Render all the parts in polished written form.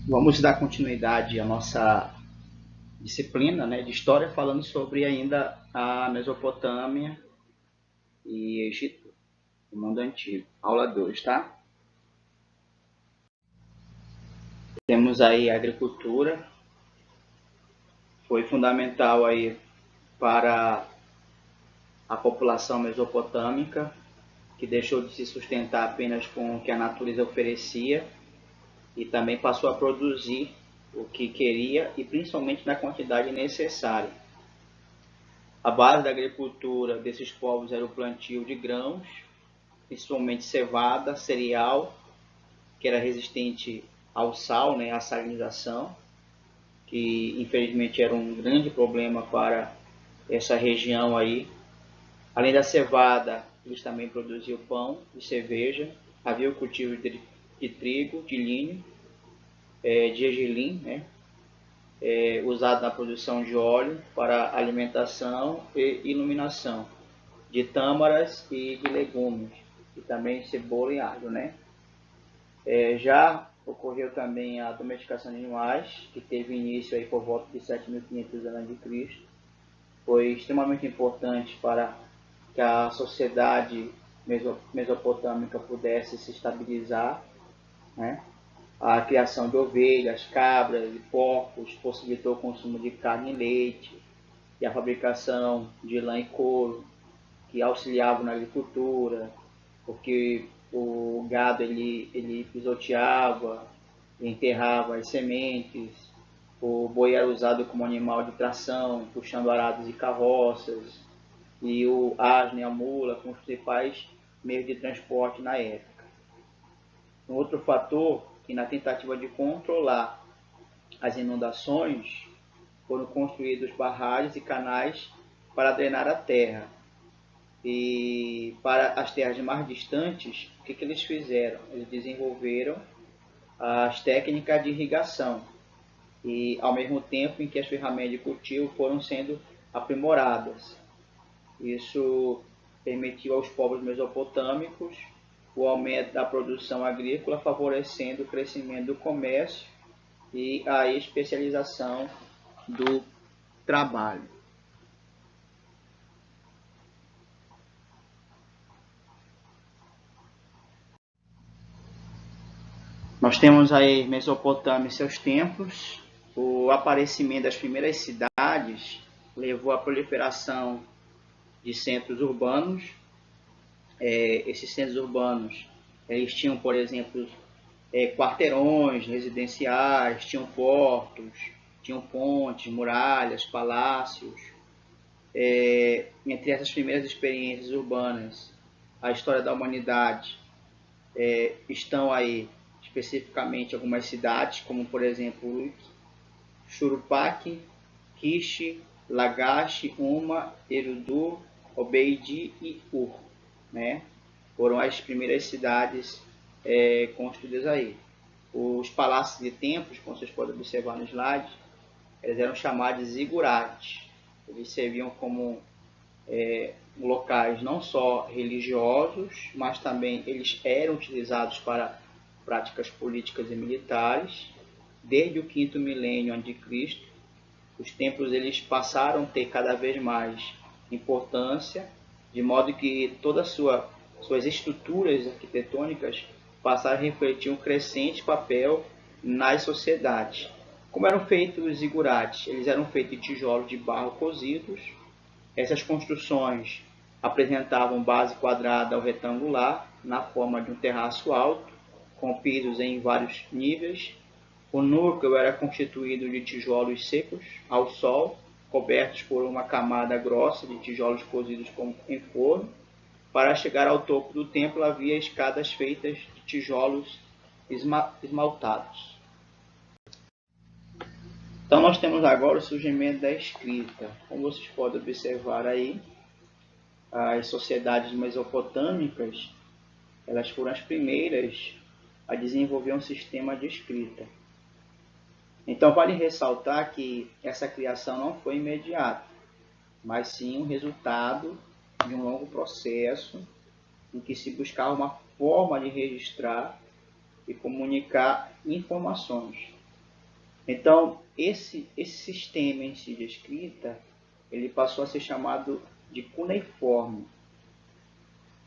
Vamos dar continuidade à nossa disciplina, né, de história, falando sobre ainda a Mesopotâmia e Egito, o mundo antigo. Aula 2, tá? Temos aí a agricultura, foi fundamental aí para a população mesopotâmica, que deixou de se sustentar apenas com o que a natureza oferecia e também passou a produzir o que queria e principalmente na quantidade necessária. A base da agricultura desses povos era o plantio de grãos, principalmente cevada, cereal, que era resistente ao sal, né, à salinização, que infelizmente era um grande problema para essa região aí. Além da cevada, eles também produziam pão e cerveja, havia o cultivo de trigo, de linho, de gergelim, né, usado na produção de óleo para alimentação e iluminação, de tâmaras e de legumes, e também cebola e alho, né? Já ocorreu também a domesticação de animais, que teve início aí por volta de 7.500 a.C. Foi extremamente importante para que a sociedade mesopotâmica pudesse se estabilizar, né? A criação de ovelhas, cabras e porcos possibilitou o consumo de carne e leite, e a fabricação de lã e couro, que auxiliavam na agricultura, porque o gado ele pisoteava, enterrava as sementes, o boi era usado como animal de tração, puxando arados e carroças, e o asno e a mula como os principais meios de transporte na época. Um outro fator que, na tentativa de controlar as inundações, foram construídos barragens e canais para drenar a terra. E para as terras mais distantes, o que eles fizeram? Eles desenvolveram as técnicas de irrigação, e ao mesmo tempo em que as ferramentas de cultivo foram sendo aprimoradas. Isso permitiu aos povos mesopotâmicos o aumento da produção agrícola, favorecendo o crescimento do comércio e a especialização do trabalho. Nós temos aí Mesopotâmia e seus templos. O aparecimento das primeiras cidades levou à proliferação de centros urbanos. Esses centros urbanos, eles tinham, por exemplo, quarteirões residenciais, tinham portos, tinham pontes, muralhas, palácios. Entre essas primeiras experiências urbanas, a história da humanidade, estão aí especificamente algumas cidades, como por exemplo Uruk, Churupaq, Kish, Lagash, Uma, Eridu, Obeidi e Ur, né? Foram as primeiras cidades construídas aí. Os palácios e templos, como vocês podem observar no slide, eles eram chamados de zigurates. Eles serviam como locais não só religiosos, mas também eles eram utilizados para práticas políticas e militares. Desde o quinto milênio a.C., os templos eles passaram a ter cada vez mais importância, de modo que todas suas estruturas arquitetônicas passaram a refletir um crescente papel nas sociedades. Como eram feitos os zigurates? Eles eram feitos de tijolos de barro cozidos. Essas construções apresentavam base quadrada ou retangular, na forma de um terraço alto, com pisos em vários níveis. O núcleo era constituído de tijolos secos ao sol, cobertos por uma camada grossa de tijolos cozidos em forno. Para chegar ao topo do templo havia escadas feitas de tijolos esmaltados. Então nós temos agora o surgimento da escrita. Como vocês podem observar aí, as sociedades mesopotâmicas, elas foram as primeiras a desenvolver um sistema de escrita. Então vale ressaltar que essa criação não foi imediata, mas sim um resultado de um longo processo em que se buscava uma forma de registrar e comunicar informações. Então, esse sistema em si de escrita, ele passou a ser chamado de cuneiforme.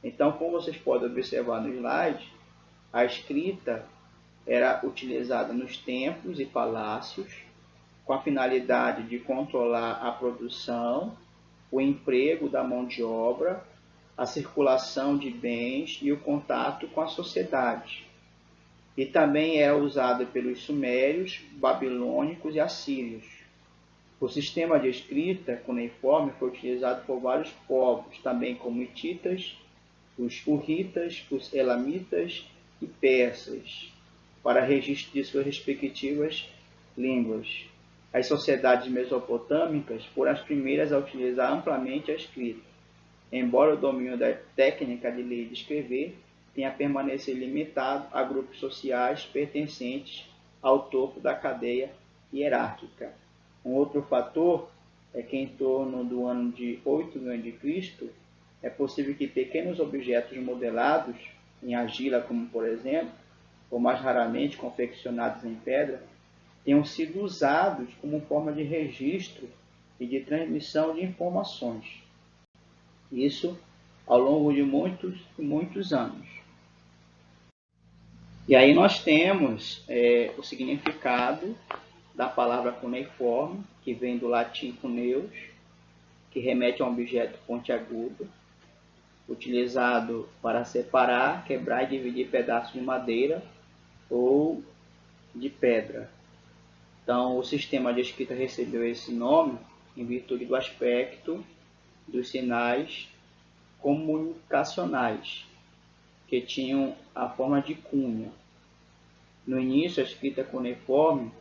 Então, como vocês podem observar no slide, a escrita era utilizada nos templos e palácios com a finalidade de controlar a produção, o emprego da mão de obra, a circulação de bens e o contato com a sociedade. E também era usado pelos sumérios, babilônicos e assírios. O sistema de escrita cuneiforme foi utilizado por vários povos, também como hititas, os hurritas, os elamitas e persas, para registro de suas respectivas línguas. As sociedades mesopotâmicas foram as primeiras a utilizar amplamente a escrita, embora o domínio da técnica de ler e de escrever tenha permanecido limitado a grupos sociais pertencentes ao topo da cadeia hierárquica. Um outro fator é que em torno do ano de 8 a.C., é possível que pequenos objetos modelados em argila, como por exemplo, ou mais raramente confeccionados em pedra, tenham sido usados como forma de registro e de transmissão de informações. Isso ao longo de muitos e muitos anos. E aí nós temos o significado da palavra cuneiforme, que vem do latim cuneus, que remete a um objeto pontiagudo, utilizado para separar, quebrar e dividir pedaços de madeira ou de pedra. Então, o sistema de escrita recebeu esse nome em virtude do aspecto dos sinais comunicacionais, que tinham a forma de cunha. No início, a escrita cuneiforme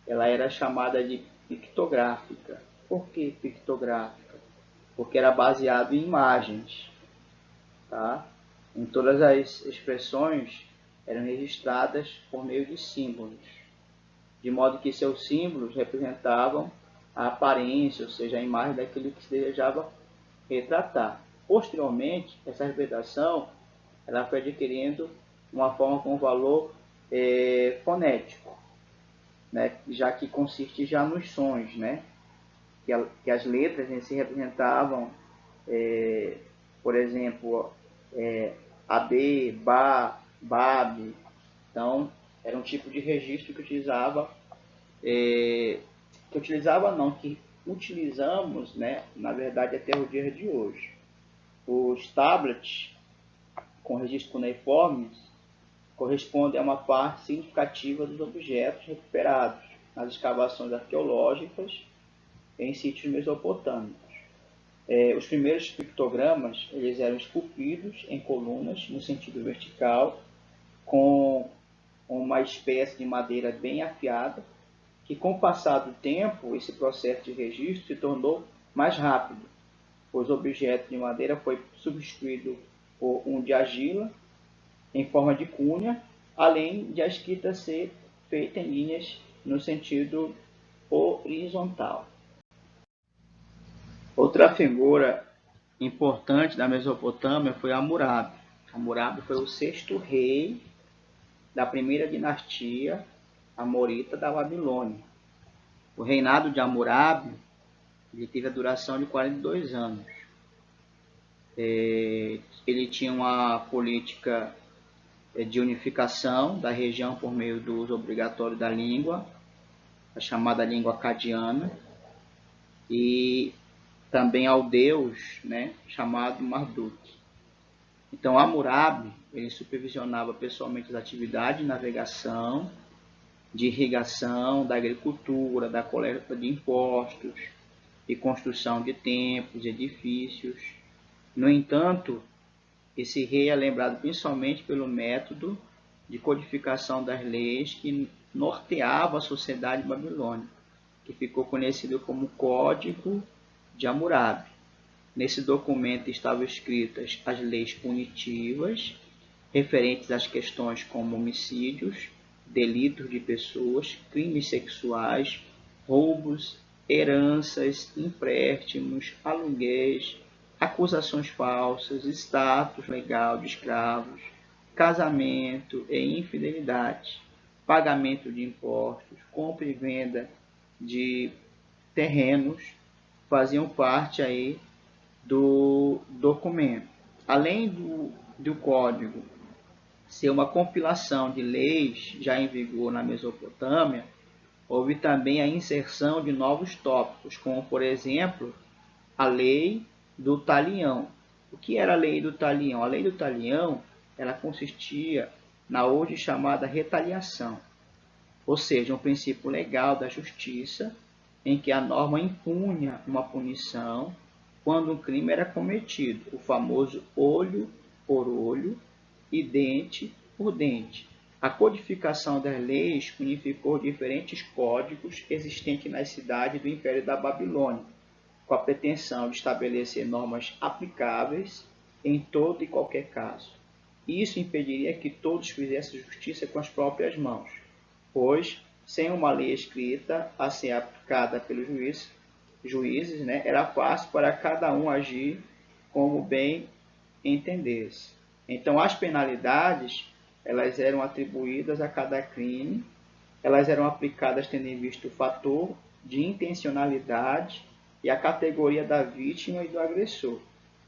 ela era chamada de pictográfica. Por que pictográfica? Porque era baseado em imagens. Tá? Em todas as expressões eram registradas por meio de símbolos, de modo que seus símbolos representavam a aparência, ou seja, a imagem daquilo que se desejava retratar. Posteriormente, essa representação ela foi adquirindo uma forma com valor fonético, né? Já que consiste já nos sons, né? que as letras se representavam, por exemplo, AB, BA, BAB. Então, era um tipo de registro que que utilizamos, né, na verdade, até o dia de hoje. Os tablets com registro cuneiforme correspondem a uma parte significativa dos objetos recuperados nas escavações arqueológicas em sítios mesopotâmicos. Os primeiros pictogramas eles eram esculpidos em colunas no sentido vertical, com uma espécie de madeira bem afiada, que com o passar do tempo, esse processo de registro se tornou mais rápido, pois o objeto de madeira foi substituído por um de argila, em forma de cunha, além de a escrita ser feita em linhas no sentido horizontal. Outra figura importante da Mesopotâmia foi Hammurabi. Hammurabi foi o sexto rei da primeira dinastia amorita da Babilônia. O reinado de Hammurabi ele teve a duração de 42 anos. Ele tinha uma política de unificação da região por meio do uso obrigatório da língua, a chamada língua acadiana, e também ao deus, né, chamado Marduk. Então, Hammurabi ele supervisionava pessoalmente as atividades de navegação, de irrigação, da agricultura, da coleta de impostos e construção de templos, edifícios. No entanto, esse rei é lembrado principalmente pelo método de codificação das leis que norteava a sociedade babilônica, que ficou conhecido como Código de Hammurabi. Nesse documento estavam escritas as leis punitivas, referentes às questões como homicídios, delitos de pessoas, crimes sexuais, roubos, heranças, empréstimos, aluguéis, acusações falsas, status legal de escravos, casamento e infidelidade. pagamento de impostos, compra e venda de terrenos, faziam parte aí do documento. Além do código ser uma compilação de leis já em vigor na Mesopotâmia, houve também a inserção de novos tópicos, como, por exemplo, a lei do talião. O que era a lei do talião? A lei do talião, ela consistia na hoje chamada retaliação, ou seja, um princípio legal da justiça em que a norma impunha uma punição quando um crime era cometido, o famoso olho por olho e dente por dente. A codificação das leis unificou diferentes códigos existentes nas cidades do Império da Babilônia, com a pretensão de estabelecer normas aplicáveis em todo e qualquer caso. Isso impediria que todos fizessem justiça com as próprias mãos, pois, sem uma lei escrita a ser aplicada pelos juízes, era fácil para cada um agir como bem entendesse. Então, as penalidades, elas eram atribuídas a cada crime, elas eram aplicadas tendo em vista o fator de intencionalidade e a categoria da vítima e do agressor.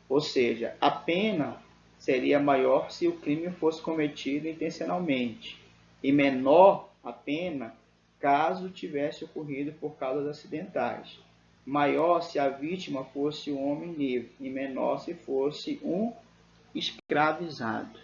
Ou seja, a pena seria maior se o crime fosse cometido intencionalmente e menor a pena caso tivesse ocorrido por causas acidentais. Maior se a vítima fosse um homem livre e menor se fosse um escravizado.